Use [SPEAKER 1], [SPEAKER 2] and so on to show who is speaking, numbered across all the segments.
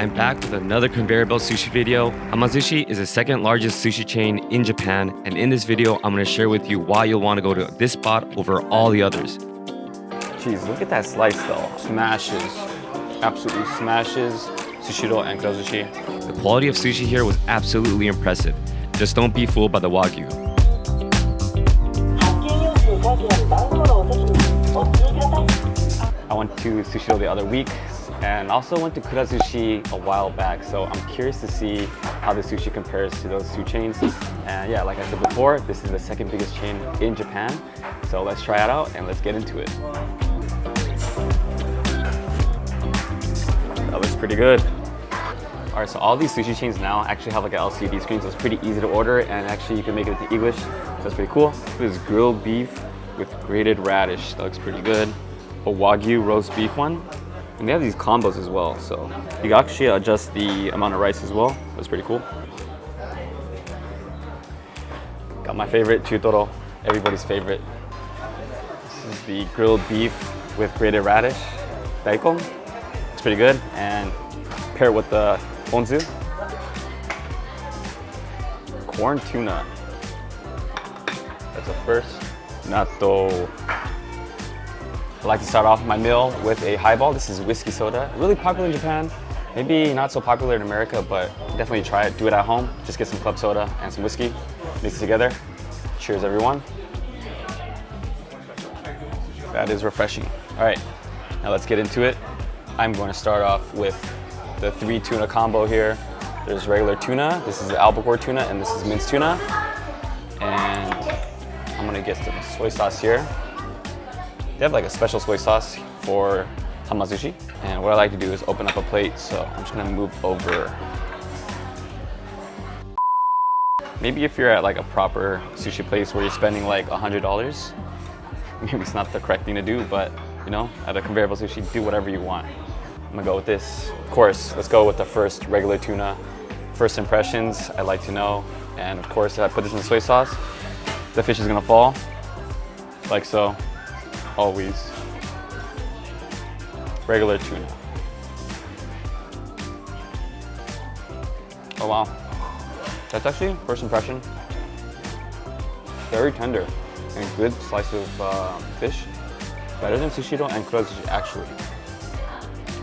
[SPEAKER 1] I'm back with another conveyor belt sushi video. Hama Sushi is the second largest sushi chain in Japan, and in this video, I'm gonna share with you why you'll wanna go to this spot over all the others.
[SPEAKER 2] Jeez, look at that slice though. Smashes, absolutely smashes. Sushiro and Kura Sushi.
[SPEAKER 1] The quality of sushi here was absolutely impressive. Just don't be fooled by the Wagyu.
[SPEAKER 2] I went to Sushiro the other week and also went to Kura Sushi a while back, so I'm curious to see how the sushi compares to those two chains. And yeah, like I said before, this is the second biggest chain in Japan, so let's try it out and let's get into it. That looks pretty good. All right, so all these sushi chains now actually have like an LCD screen, so it's pretty easy to order, and actually you can make it into English, so that's pretty cool. This is grilled beef with grated radish. That looks pretty good. A Wagyu roast beef one. And they have these combos as well, so you can actually adjust the amount of rice as well. That's pretty cool. Got my favorite, chutoro, everybody's favorite. This is the grilled beef with grated radish, daikon. It's pretty good, and pair it with the ponzu. Corn tuna. That's a first. Natto. I like to start off my meal with a highball. This is whiskey soda. Really popular in Japan. Maybe not so popular in America, but definitely try it. Do it at home. Just get some club soda and some whiskey. Mix it together. Cheers, everyone. That is refreshing. All right, now let's get into it. I'm going to start off with the 3 tuna combo here. There's regular tuna. This is the albacore tuna, and this is minced tuna. And I'm gonna get some soy sauce here. They have like a special soy sauce for Hama Sushi. And what I like to do is open up a plate, so I'm just gonna move over. Maybe if you're at like a proper sushi place where you're spending like $100, maybe it's not the correct thing to do, but you know, at a conveyor belt sushi, do whatever you want. I'm gonna go with this. Of course, let's go with the first regular tuna. First impressions, I'd like to know. And of course, if I put this in the soy sauce, the fish is gonna fall, like so. Always. Regular tuna. Oh wow. That's actually, first impression, very tender and good slice of fish. Better than Sushiro and Kura Sushi, actually.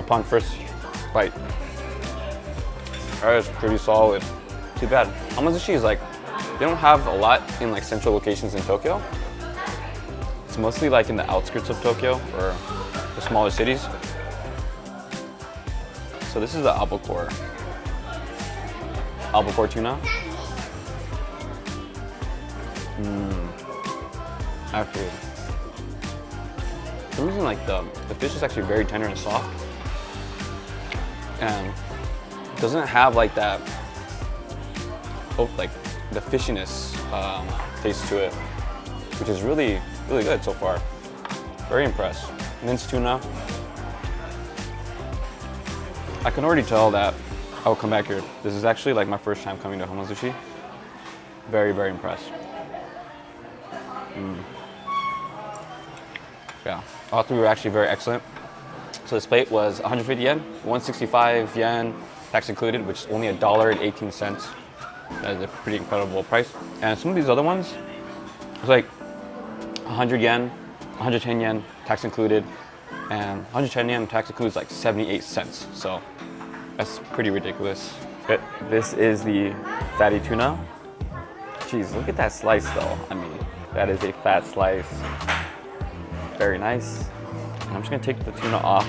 [SPEAKER 2] Upon first bite. That is pretty solid. Too bad. Hama Sushi is like, they don't have a lot in like central locations in Tokyo. It's mostly like in the outskirts of Tokyo or the smaller cities. So this is the albacore tuna. Actually, for some reason like the fish is actually very tender and soft, and doesn't have like that, like the fishiness taste to it, which is really good so far. Very impressed. Minced tuna. I can already tell that I'll come back here. This is actually like my first time coming to Hama Sushi. Very impressed. Yeah, all three were actually very excellent. So this plate was 150 yen, 165 yen, tax included, which is only $1.18. That is a pretty incredible price. And some of these other ones, it's like 100 yen, 110 yen, tax included, and 110 yen tax includes like 78 cents. So that's pretty ridiculous. But this is the fatty tuna. Jeez, look at that slice though. I mean, that is a fat slice. Very nice. And I'm just gonna take the tuna off.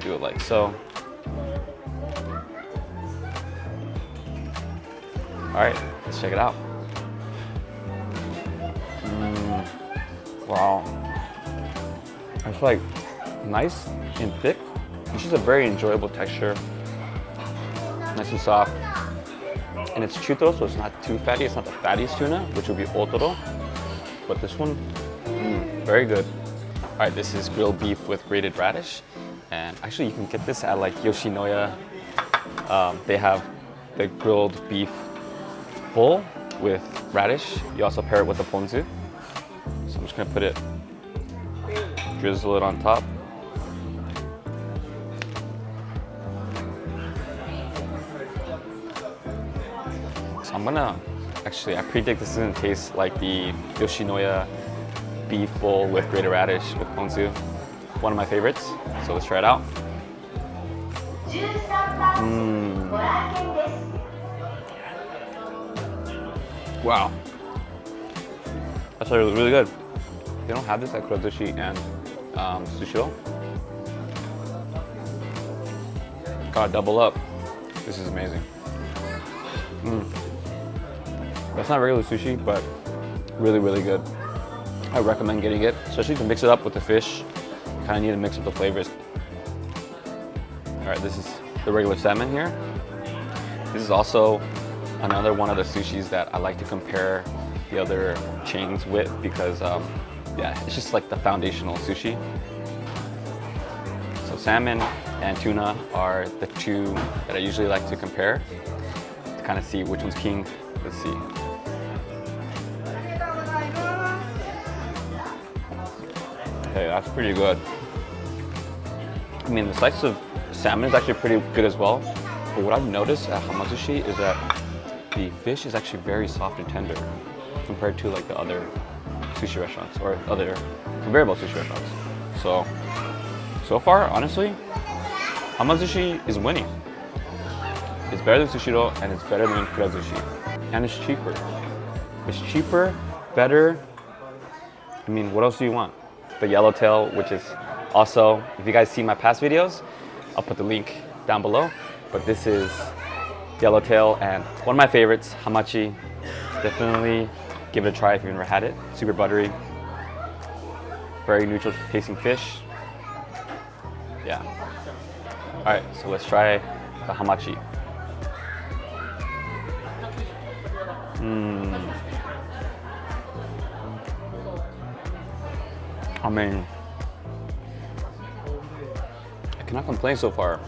[SPEAKER 2] Do it like so. All right, let's check it out. Wow. It's like nice and thick. It's just a very enjoyable texture. Nice and soft. And it's chutoro, so it's not too fatty. It's not the fattiest tuna, which would be otoro. But this one, very good. All right, this is grilled beef with grated radish. And actually you can get this at like Yoshinoya. They have the grilled beef bowl with radish. You also pair it with the ponzu. So I'm just gonna put it, drizzle it on top. I'm gonna, actually, I predict this is gonna taste like the Yoshinoya beef bowl with grated radish with ponzu. One of my favorites, so let's try it out. Wow. That's really, really good. They don't have this at Kura Sushi and Sushiro. Gotta double up. This is amazing. That's not regular sushi, but really, really good. I recommend getting it, especially to mix it up with the fish. Kind of need to mix up the flavors. All right, this is the regular salmon here. This is also another one of the sushis that I like to compare the other chains with because, yeah, it's just like the foundational sushi. So salmon and tuna are the two that I usually like to compare to kind of see which one's king. Let's see. Okay, that's pretty good. I mean, the slice of salmon is actually pretty good as well. But what I've noticed at Hama Sushi is that the fish is actually very soft and tender compared to like the other sushi restaurants or other conveyor sushi restaurants. So far, honestly, Hama Sushi is winning. It's better than Sushiro and it's better than Kura Sushi. And it's cheaper. It's cheaper, better. I mean, what else do you want? The yellowtail, which is also, if you guys see my past videos, I'll put the link down below. But this is yellowtail and one of my favorites, hamachi. Definitely give it a try if you've never had it. Super buttery, very neutral tasting fish. Yeah. All right, so let's try the hamachi. I mean, I cannot complain so far.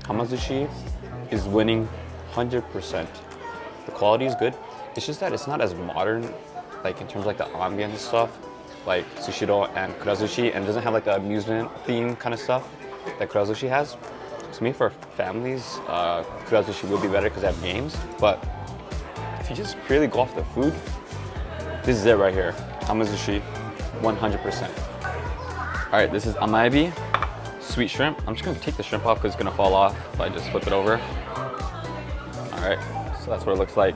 [SPEAKER 2] Hama Sushi is winning 100%. The quality is good. It's just that it's not as modern, like in terms of like the ambience and stuff, like Sushiro and Kura Sushi, and it doesn't have like the amusement theme kind of stuff that Kura Sushi has. To me, for families, Kura Sushi would be better because they have games. But if you just purely go off the food, this is it right here. Hama Sushi, 100%. All right, this is amaebi, sweet shrimp. I'm just gonna take the shrimp off because it's gonna fall off if I just flip it over. All right, so that's what it looks like.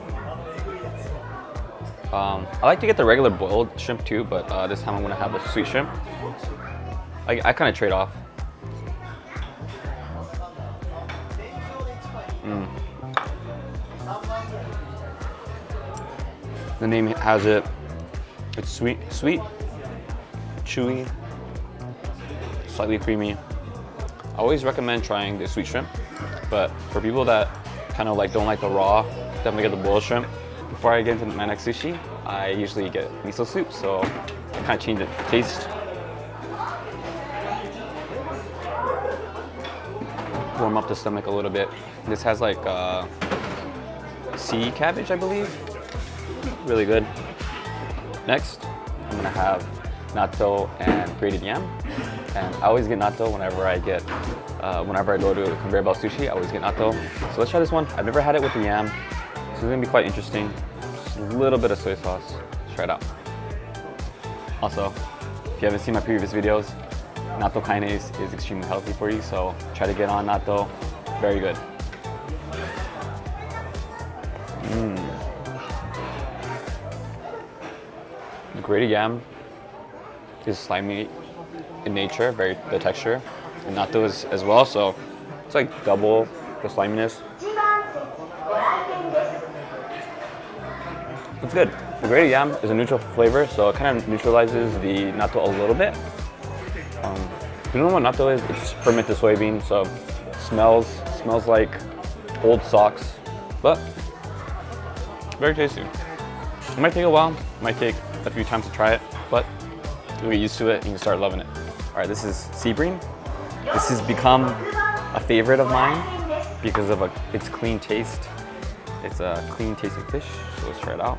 [SPEAKER 2] I like to get the regular boiled shrimp too, but this time I'm gonna have the sweet shrimp. I kind of trade off. The name has it. It's sweet, chewy, slightly creamy. I always recommend trying the sweet shrimp, but for people that kind of like don't like the raw, definitely get the boiled shrimp. Before I get into my next sushi, I usually get miso soup, so I kind of change the taste. Warm up the stomach a little bit. This has like sea cabbage, I believe. Really good. Next, I'm gonna have natto and grated yam. And I always get natto whenever I go to conveyor belt sushi. I always get natto. So let's try this one. I've never had it with the yam. So it's gonna be quite interesting. Just a little bit of soy sauce. Let's try it out. Also, if you haven't seen my previous videos, natto kinase is extremely healthy for you. So try to get on natto. Very good. The grated yam is slimy in nature, the texture, and natto is as well, so it's like double the sliminess. It's good. The grated yam is a neutral flavor, so it kind of neutralizes the natto a little bit. If you don't know what natto is, it's fermented soybean, so it smells like old socks, but very tasty. It might take a while, it might take a few times to try it, but you'll get used to it and you start loving it. All right, this is sea bream. This has become a favorite of mine because of its clean taste. It's a clean tasting fish, so let's try it out.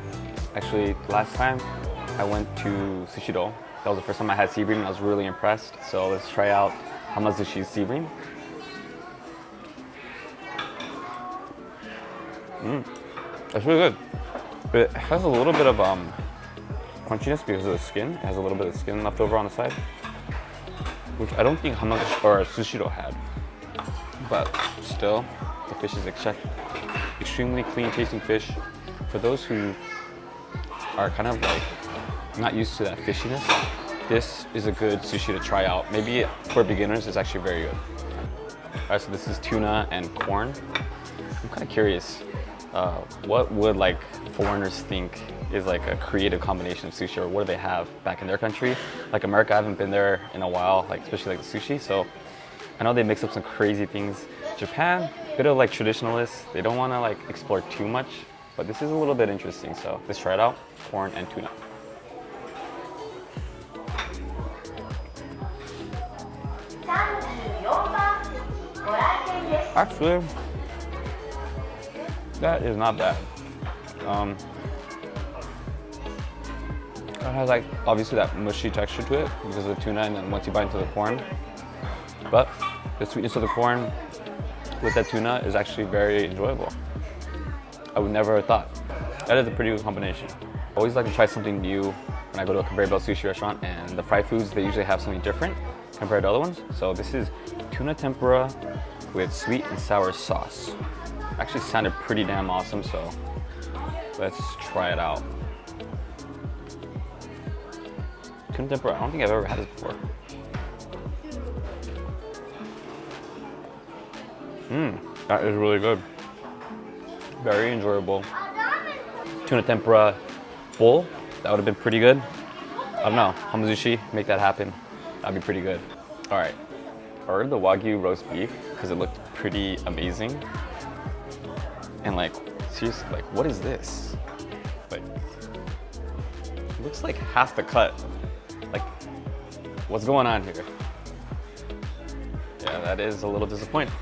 [SPEAKER 2] Actually, last time I went to Sushiro, that was the first time I had sea bream and I was really impressed. So let's try out Hama Sushi's sea bream. It's really good. But it has a little bit of crunchiness because of the skin. It has a little bit of skin left over on the side, which I don't think Hama or Sushiro had. But still, the fish is extremely clean tasting fish. For those who are kind of like not used to that fishiness, this is a good sushi to try out. Maybe for beginners, it's actually very good. All right, so this is tuna and corn. I'm kind of curious, what would like foreigners think is like a creative combination of sushi, or what do they have back in their country? Like America, I haven't been there in a while, like especially like the sushi. So I know they mix up some crazy things. Japan, bit of like traditionalists. They don't want to like explore too much, but this is a little bit interesting. So let's try it out, corn and tuna. Actually, that is not bad. It has like obviously that mushy texture to it because of the tuna, and then once you bite into the corn. But the sweetness of the corn with that tuna is actually very enjoyable. I would never have thought. That is a pretty good combination. I always like to try something new when I go to a conveyor belt sushi restaurant, and the fried foods, they usually have something different compared to other ones. So this is tuna tempura with sweet and sour sauce. Actually sounded pretty damn awesome, so let's try it out. Tuna tempura, I don't think I've ever had this before. That is really good. Very enjoyable. Tuna tempura bowl, that would have been pretty good. I don't know, Hama Sushi, make that happen. That'd be pretty good. All right, I ordered the Wagyu roast beef because it looked pretty amazing. And like, seriously, like, what is this? Like, it looks like half the cut. Like, what's going on here? Yeah, that is a little disappointing.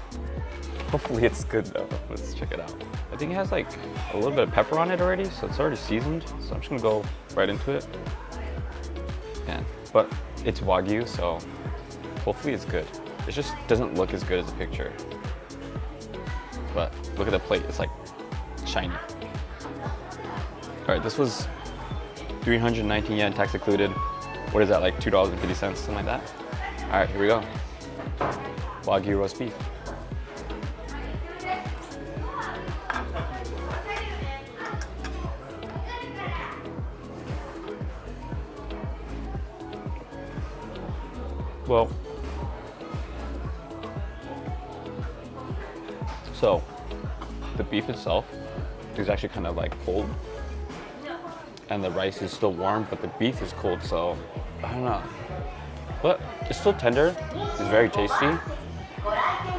[SPEAKER 2] Hopefully it's good though. Let's check it out. I think it has like a little bit of pepper on it already, so it's already seasoned. So I'm just gonna go right into it. Yeah, but it's Wagyu, so hopefully it's good. It just doesn't look as good as the picture. But look at the plate, it's like shiny. All right, this was 319 yen, tax included. What is that, like $2.50, something like that? All right, here we go. Wagyu roast beef. Well, so the beef itself is actually kind of like cold, and the rice is still warm, but the beef is cold, so I don't know. But it's still tender, it's very tasty.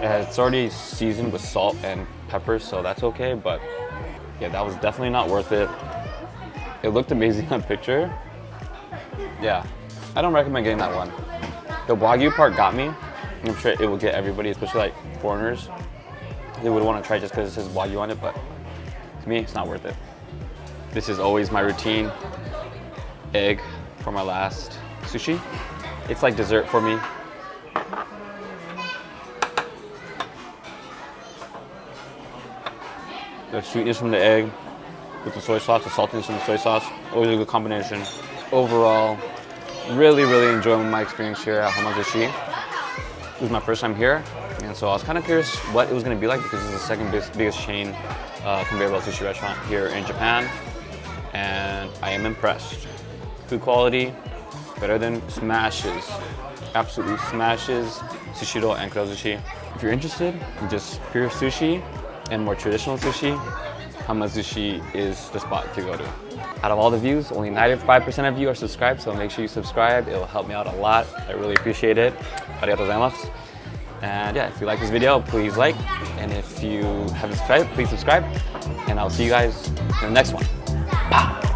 [SPEAKER 2] It's already seasoned with salt and pepper, so that's okay, but yeah, that was definitely not worth it. It looked amazing on picture. Yeah, I don't recommend getting that one. The Wagyu part got me. I'm sure it will get everybody, especially like foreigners. They would want to try just because it says Wagyu on it, but to me, it's not worth it. This is always my routine. Egg for my last sushi. It's like dessert for me. The sweetness from the egg with the soy sauce, the saltiness from the soy sauce, always a good combination. Overall, really enjoying my experience here at Hama Sushi. It was my first time here, and so I was kind of curious what it was going to be like because it's the second biggest chain conveyor belt sushi restaurant here in Japan, and I am impressed. Food quality, better than smashes, absolutely smashes Sushiro and Kura Sushi. If you're interested in just pure sushi and more traditional sushi, Hama Sushi is the spot to go to. Out of all the views, only 95% of you are subscribed, so make sure you subscribe. It'll help me out a lot. I really appreciate it. Arigatou gozaimasu. And yeah, if you like this video, please like. And if you haven't subscribed, please subscribe. And I'll see you guys in the next one. Bye.